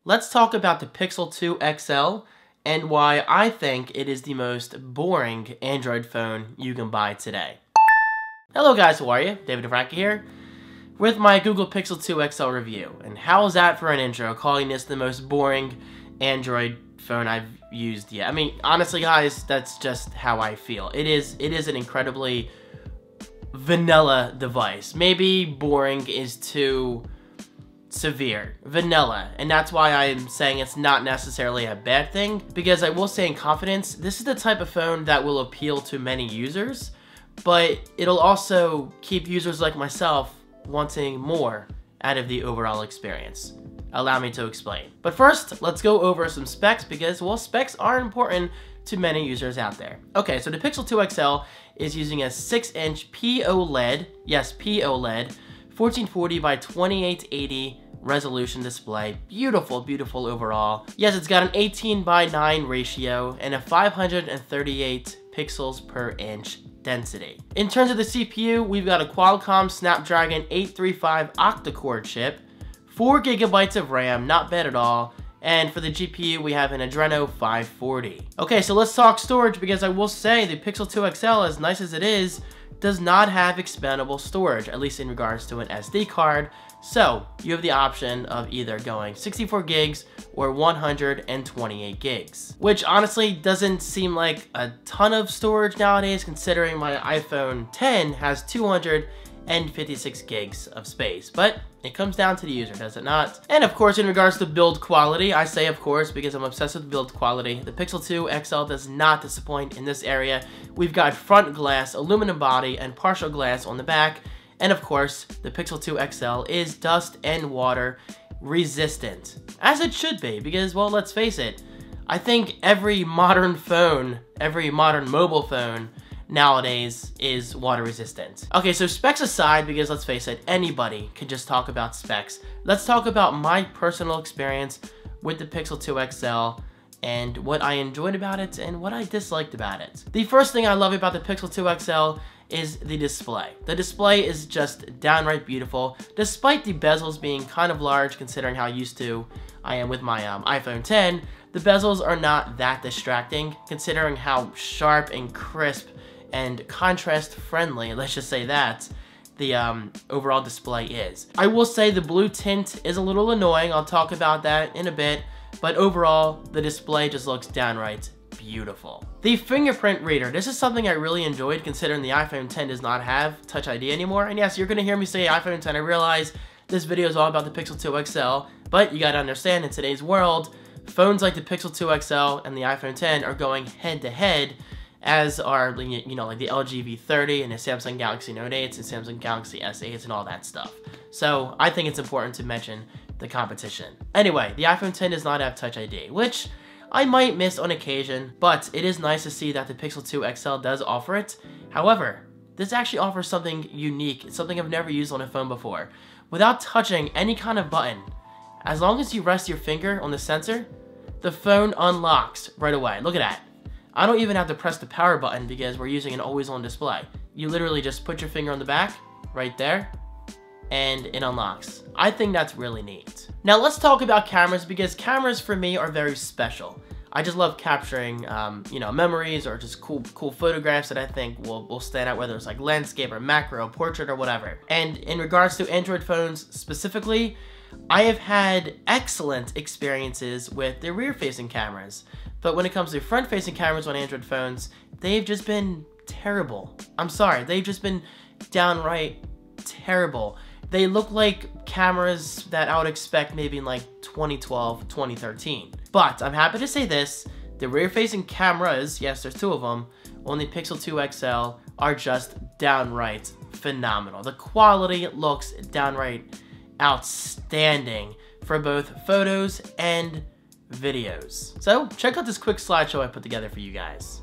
Let's talk about the Pixel 2 XL and why I think it is the most boring Android phone you can buy today. Hello guys, how are you? David and Franco here with my Google Pixel 2 XL review. And how is that for an intro, calling this the most boring Android phone I've used yet? I mean, honestly guys, that's just how I feel. It is an incredibly vanilla device. Maybe boring is too severe. Vanilla. And that's why I'm saying it's not necessarily a bad thing, because I will say in confidence, this is the type of phone that will appeal to many users, but it'll also keep users like myself wanting more out of the overall experience. Allow me to explain. But first, let's go over some specs because, well, specs are important to many users out there. Okay, so the Pixel 2 XL is using a 6-inch POLED, yes, POLED, 1440 by 2880 resolution display. Beautiful, beautiful overall. Yes, it's got an 18:9 ratio and a 538 pixels per inch density. In terms of the CPU, we've got a Qualcomm Snapdragon 835 octa-core chip, 4 GB of RAM, not bad at all. And for the GPU, we have an Adreno 540. Okay, so let's talk storage, because I will say the Pixel 2 XL, as nice as it is, does not have expandable storage, at least in regards to an SD card. So you have the option of either going 64 gigs or 128 gigs, which honestly doesn't seem like a ton of storage nowadays, considering my iPhone 10 has 256 gigs of space, but it comes down to the user, does it not? And of course, in regards to build quality, I say of course because I'm obsessed with build quality, the Pixel 2 XL does not disappoint in this area. We've got front glass, aluminum body, and partial glass on the back. And of course, the Pixel 2 XL is dust and water resistant, as it should be, because, well, let's face it, I think every modern phone, every modern mobile phone nowadays is water resistant. Okay, so specs aside, because let's face it, anybody can just talk about specs. Let's talk about my personal experience with the Pixel 2 XL and what I enjoyed about it and what I disliked about it. The first thing I love about the Pixel 2 XL is the display. The display is just downright beautiful, despite the bezels being kind of large considering how used to I am with my iPhone 10. The bezels are not that distracting considering how sharp and crisp and contrast friendly, let's just say that, the overall display is. I will say the blue tint is a little annoying. I'll talk about that in a bit, but overall the display just looks downright beautiful. The Fingerprint Reader, this is something I really enjoyed considering the iPhone 10 does not have Touch ID anymore. And yes, you're gonna hear me say iPhone 10. I realize this video is all about the Pixel 2 XL, but you gotta understand in today's world, phones like the Pixel 2 XL and the iPhone 10 are going head to head, as are, you know, like the LG V30 and the Samsung Galaxy Note 8s and Samsung Galaxy S8s and all that stuff. So I think it's important to mention the competition. Anyway, the iPhone 10 does not have Touch ID, which I might miss on occasion, but it is nice to see that the Pixel 2 XL does offer it. However, this actually offers something unique, something I've never used on a phone before. Without touching any kind of button, as long as you rest your finger on the sensor, the phone unlocks right away. Look at that. I don't even have to press the power button because we're using an always-on display. You literally just put your finger on the back, right there, and it unlocks. I think that's really neat. Now let's talk about cameras, because cameras for me are very special. I just love capturing, you know, memories or just cool photographs that I think will stand out, whether it's like landscape or macro, portrait or whatever. And in regards to Android phones specifically, I have had excellent experiences with the rear-facing cameras. But when it comes to front-facing cameras on Android phones, they've just been terrible. I'm sorry, they've just been downright terrible. They look like cameras that I would expect maybe in like 2012, 2013. But I'm happy to say this, the rear-facing cameras, yes, there's 2 of them, on the Pixel 2 XL are just downright phenomenal. The quality looks downright outstanding for both photos and videos. So check out this quick slideshow I put together for you guys.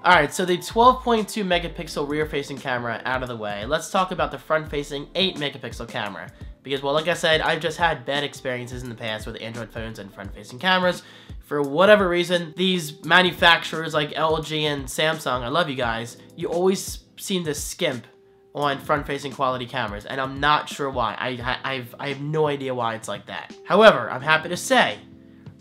Alright, so the 12.2 megapixel rear-facing camera out of the way, let's talk about the front-facing 8 megapixel camera. Because, well, like I said, I've just had bad experiences in the past with Android phones and front-facing cameras. For whatever reason, these manufacturers like LG and Samsung, I love you guys, you always seem to skimp on front-facing quality cameras, and I'm not sure why. I have no idea why it's like that. However, I'm happy to say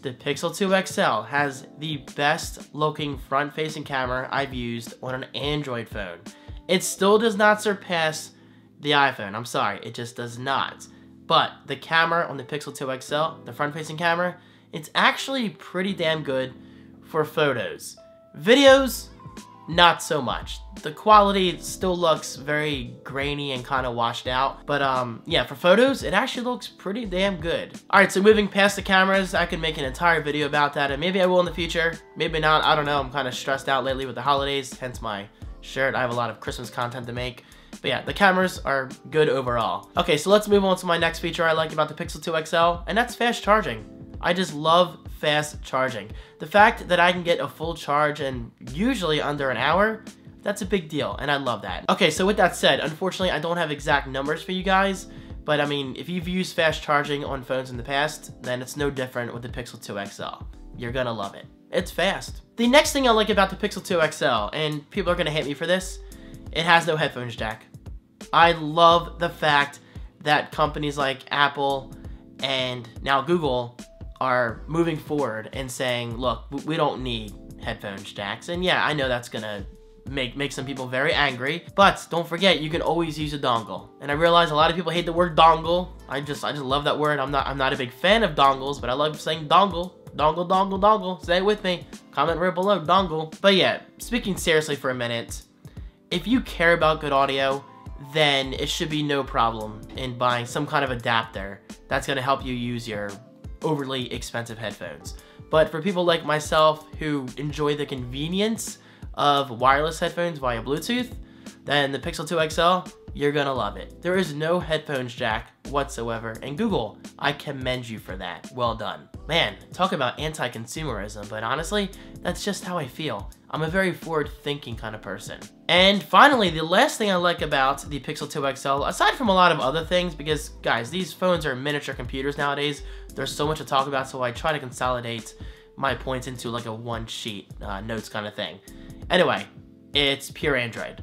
the Pixel 2 XL has the best looking front-facing camera I've used on an Android phone. It still does not surpass the iPhone. I'm sorry, it just does not. But the camera on the Pixel 2 XL, the front-facing camera, it's actually pretty damn good for photos. Videos, not so much. The quality still looks very grainy and kind of washed out. But yeah, for photos, it actually looks pretty damn good. Alright, so moving past the cameras, I could make an entire video about that, and maybe I will in the future. Maybe not, I don't know. I'm kind of stressed out lately with the holidays, hence my shirt. I have a lot of Christmas content to make. But yeah, the cameras are good overall. Okay, so let's move on to my next feature I like about the Pixel 2 XL, and that's fast charging. I just love fast charging. The fact that I can get a full charge in usually under an hour, that's a big deal, and I love that. Okay, so with that said, unfortunately, I don't have exact numbers for you guys, but I mean, if you've used fast charging on phones in the past, then it's no different with the Pixel 2 XL. You're gonna love it. It's fast. The next thing I like about the Pixel 2 XL, and people are gonna hate me for this, it has no headphones jack. I love the fact that companies like Apple and now Google are moving forward and saying, look, we don't need headphones jacks. And yeah, I know that's gonna make some people very angry, but don't forget, you can always use a dongle. And I realize a lot of people hate the word dongle. I just love that word. I'm not a big fan of dongles, but I love saying dongle. Dongle, dongle, dongle. Say it with me. Comment right below, dongle. But yeah, speaking seriously for a minute, if you care about good audio, then it should be no problem in buying some kind of adapter that's gonna help you use your overly expensive headphones. But for people like myself who enjoy the convenience of wireless headphones via Bluetooth, then the Pixel 2 XL, you're gonna love it. There is no headphones jack whatsoever, and Google, I commend you for that. Well done. Man, talk about anti-consumerism, but honestly, that's just how I feel. I'm a very forward-thinking kind of person. And finally, the last thing I like about the Pixel 2 XL, aside from a lot of other things, because guys, these phones are miniature computers nowadays, there's so much to talk about, so I try to consolidate my points into like a one-sheet notes kind of thing. Anyway, it's pure Android.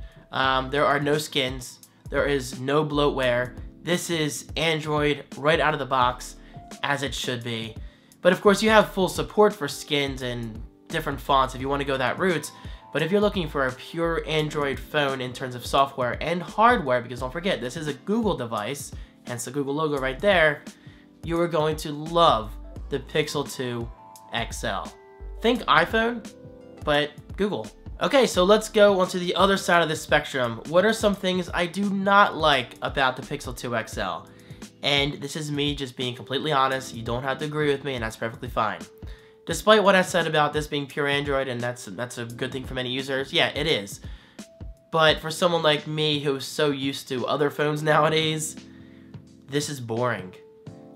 There are no skins, there is no bloatware. This is Android right out of the box, as it should be. But of course, you have full support for skins and different fonts if you want to go that route. But if you're looking for a pure Android phone in terms of software and hardware, because don't forget, this is a Google device, hence the Google logo right there, you are going to love the Pixel 2 XL. Think iPhone, but Google. Okay, so let's go onto the other side of the spectrum. What are some things I do not like about the Pixel 2 XL? And this is me just being completely honest. You don't have to agree with me, and that's perfectly fine. Despite what I said about this being pure Android, and that's a good thing for many users, yeah, it is. But for someone like me who's so used to other phones nowadays, this is boring.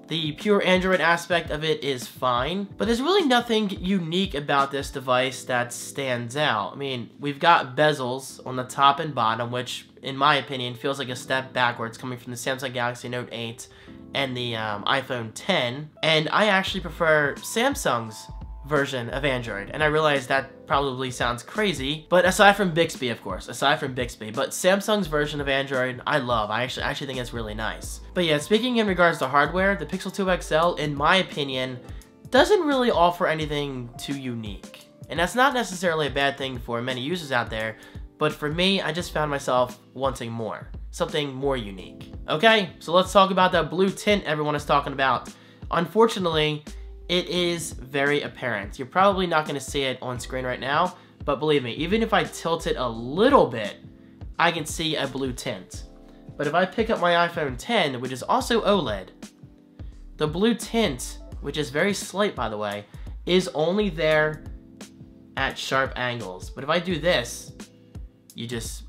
The pure Android aspect of it is fine, but there's really nothing unique about this device that stands out. I mean, we've got bezels on the top and bottom, which, in my opinion, feels like a step backwards coming from the Samsung Galaxy Note 8 and the iPhone 10. And I actually prefer Samsung's version of Android, and I realize that probably sounds crazy, but aside from Bixby, of course, but Samsung's version of Android, I love. I actually think it's really nice. But yeah, speaking in regards to hardware, the Pixel 2 XL, in my opinion, doesn't really offer anything too unique. And that's not necessarily a bad thing for many users out there, but for me, I just found myself wanting more. Something more unique. Okay, so let's talk about that blue tint everyone is talking about. Unfortunately, it is very apparent. You're probably not going to see it on screen right now, but believe me, even if I tilt it a little bit, I can see a blue tint. But if I pick up my iPhone 10, which is also OLED, the blue tint, which is very slight by the way, is only there at sharp angles. But if I do this, you just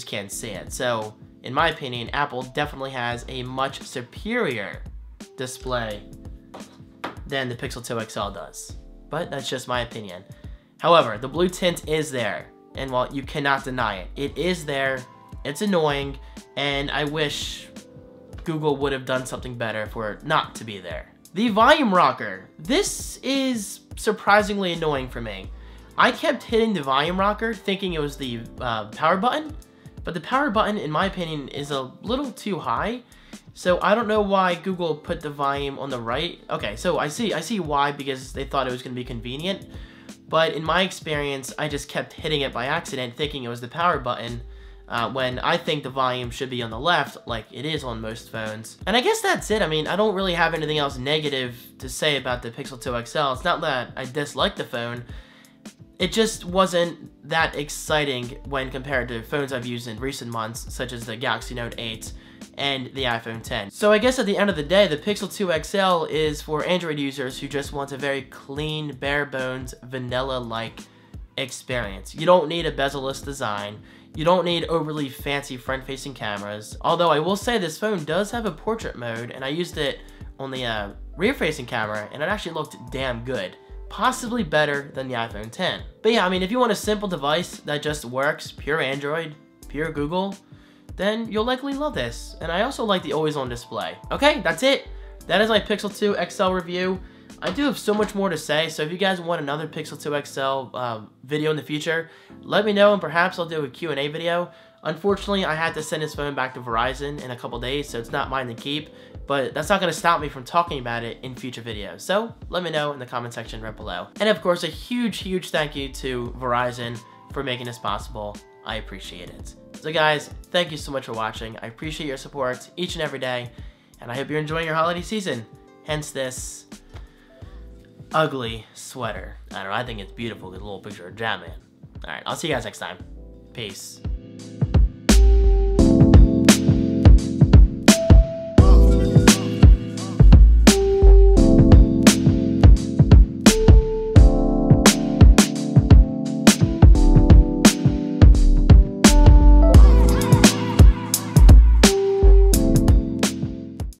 can't see it. So, in my opinion, Apple definitely has a much superior display than the Pixel 2 XL does. But that's just my opinion. However, the blue tint is there. and well, you cannot deny it. It is there, it's annoying, and I wish Google would have done something better for it not to be there. The volume rocker. This is surprisingly annoying for me. I kept hitting the volume rocker thinking it was the power button, but the power button, in my opinion, is a little too high. So I don't know why Google put the volume on the right. Okay, so I see why, because they thought it was going to be convenient. But in my experience, I just kept hitting it by accident thinking it was the power button, when I think the volume should be on the left, like it is on most phones. And I guess that's it. I mean, I don't really have anything else negative to say about the Pixel 2 XL. It's not that I dislike the phone. It just wasn't that exciting when compared to phones I've used in recent months, such as the Galaxy Note 8 and the iPhone 10. So I guess at the end of the day, the Pixel 2 XL is for Android users who just want a very clean, bare-bones, vanilla-like experience. You don't need a bezel-less design. You don't need overly fancy front-facing cameras. Although I will say this phone does have a portrait mode, and I used it on the rear-facing camera, and it actually looked damn good. Possibly better than the iPhone 10. But yeah, I mean, if you want a simple device that just works, pure Android, pure Google, then you'll likely love this. And I also like the always-on display. Okay, that's it. That is my Pixel 2 XL review. I do have so much more to say, so if you guys want another Pixel 2 XL video in the future, let me know, and perhaps I'll do a Q&A video. Unfortunately, I had to send this phone back to Verizon in a couple days, so it's not mine to keep, but that's not going to stop me from talking about it in future videos. So let me know in the comment section right below. And of course, a huge thank you to Verizon for making this possible. I appreciate it. So guys, thank you so much for watching. I appreciate your support each and every day, and I hope you're enjoying your holiday season. Hence this ugly sweater. I don't know, I think it's beautiful with a little picture of Jam Man. Alright, I'll see you guys next time. Peace.